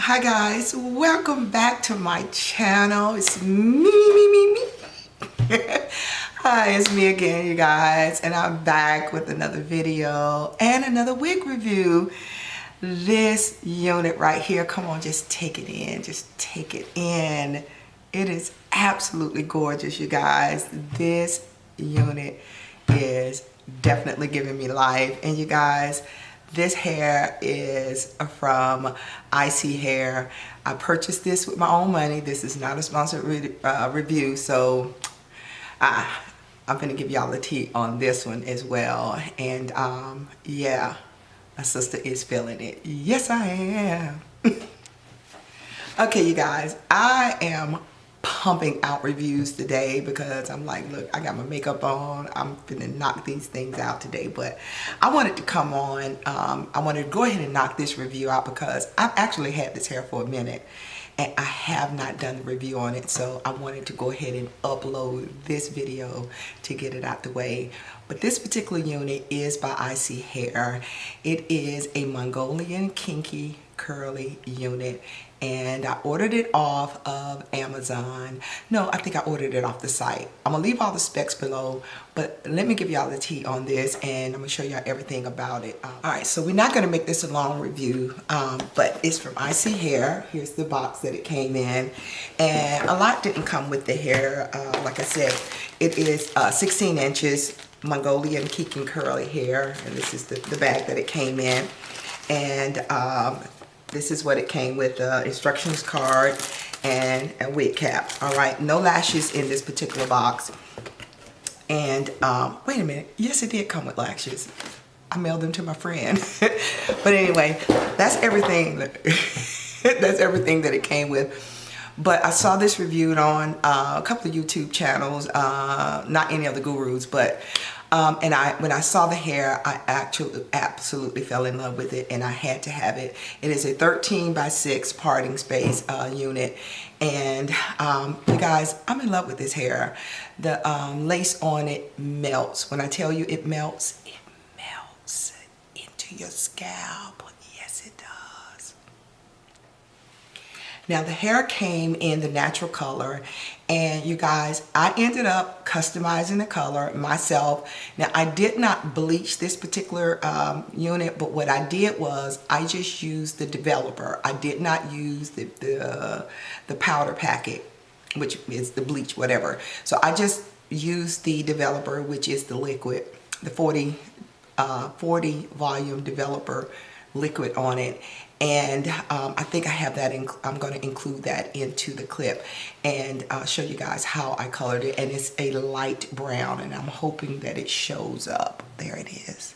Hi guys, welcome back to my channel. It's me. Hi, it's me again, you guys, and I'm back with another video and another wig review. This unit right here, come on, just take it in, just take it in. It is absolutely gorgeous, you guys. This unit is definitely giving me life, and you guys, this hair is from ISEE hair. I purchased this with my own money. This is not a sponsored review, so I'm gonna give y'all the tea on this one as well. And yeah, my sister is feeling it. Yes, I am. Okay, you guys, I am pumping out reviews today because I'm like, look, I got my makeup on. I'm gonna knock these things out today, but I wanted to come on. I wanted to go ahead and knock this review out because I've actually had this hair for a minute and I have not done the review on it, so I wanted to go ahead and upload this video to get it out the way. But this particular unit is by ISEE hair. It is a Mongolian Kinky curly unit, and I ordered it off of Amazon. No, I think I ordered it off the site. I'm gonna leave all the specs below, but let me give y'all the tea on this and I'm gonna show y'all everything about it. All right, so we're not gonna make this a long review, but it's from ISEE hair. Here's the box that it came in, and a lot didn't come with the hair. Like I said, it is 16 inches Mongolian Kinky curly hair, and this is the bag that it came in. And this is what it came with, instructions card and a wig cap. All right, no lashes in this particular box. And wait a minute, yes, it did come with lashes. I mailed them to my friend. But anyway, that's everything. That's everything that it came with. But I saw this reviewed on a couple of YouTube channels, not any of the gurus, but and when I saw the hair, I actually absolutely fell in love with it, and I had to have it. It is a 13x6 parting space unit, and you guys, I'm in love with this hair. The lace on it melts. When I tell you it melts into your scalp. Yes, it does. Now the hair came in the natural color, and you guys, I ended up customizing the color myself. Now I did not bleach this particular unit, but what I did was I just used the developer. I did not use the powder packet, which is the bleach, whatever. So I just used the developer, which is the liquid, the 40 volume developer liquid on it. And I think I have that I'm going to include that into the clip and show you guys how I colored it. And it's a light brown, and I'm hoping that it shows up. There it is.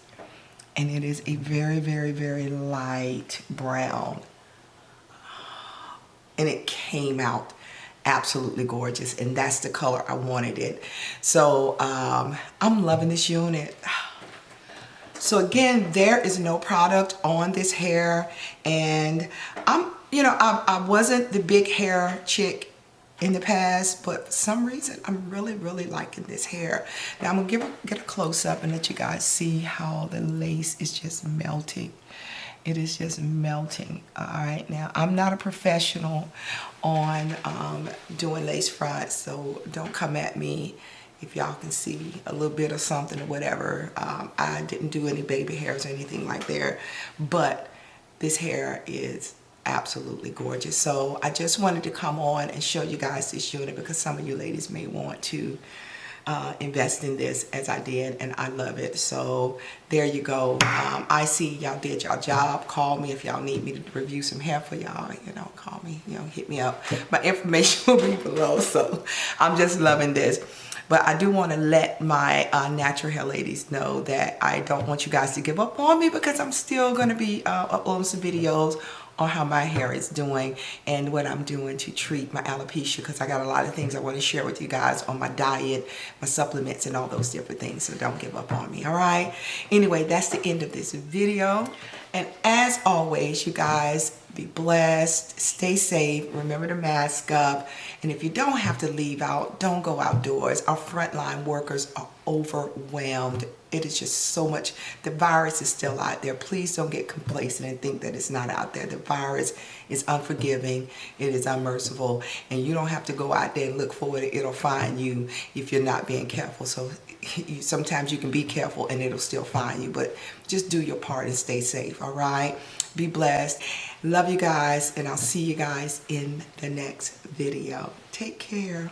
And it is a very, very, very light brown. And it came out absolutely gorgeous, and that's the color I wanted it. So I'm loving this unit. So again, there is no product on this hair, and I wasn't the big hair chick in the past, but for some reason I'm really liking this hair. Now I'm gonna get a close up and let you guys see how the lace is just melting. It is just melting. All right, now I'm not a professional on doing lace fronts, so don't come at me if y'all can see a little bit of something or whatever. I didn't do any baby hairs or anything like that, but this hair is absolutely gorgeous. So I just wanted to come on and show you guys this unit because some of you ladies may want to invest in this as I did, and I love it. So there you go. ISEE, y'all did y'all job. Call me if y'all need me to review some hair for y'all. Call me, hit me up. My information will be below. So I'm just loving this. But I do want to let my natural hair ladies know that I don't want you guys to give up on me, because I'm still going to be uploading some videos on how my hair is doing and what I'm doing to treat my alopecia, because I got a lot of things I want to share with you guys on my diet, my supplements, and all those different things. So don't give up on me, all right? Anyway, that's the end of this video. And as always, you guys, be blessed, stay safe, remember to mask up, and if you don't have to leave out, don't go outdoors. Our frontline workers are overwhelmed. It is just so much. The virus is still out there. Please don't get complacent and think that it's not out there. The virus is unforgiving. It is unmerciful. And you don't have to go out there and look for it. It'll find you if you're not being careful. So sometimes you can be careful and it'll still find you. But just do your part and stay safe, all right? Be blessed. Love you guys, and I'll see you guys in the next video. Take care.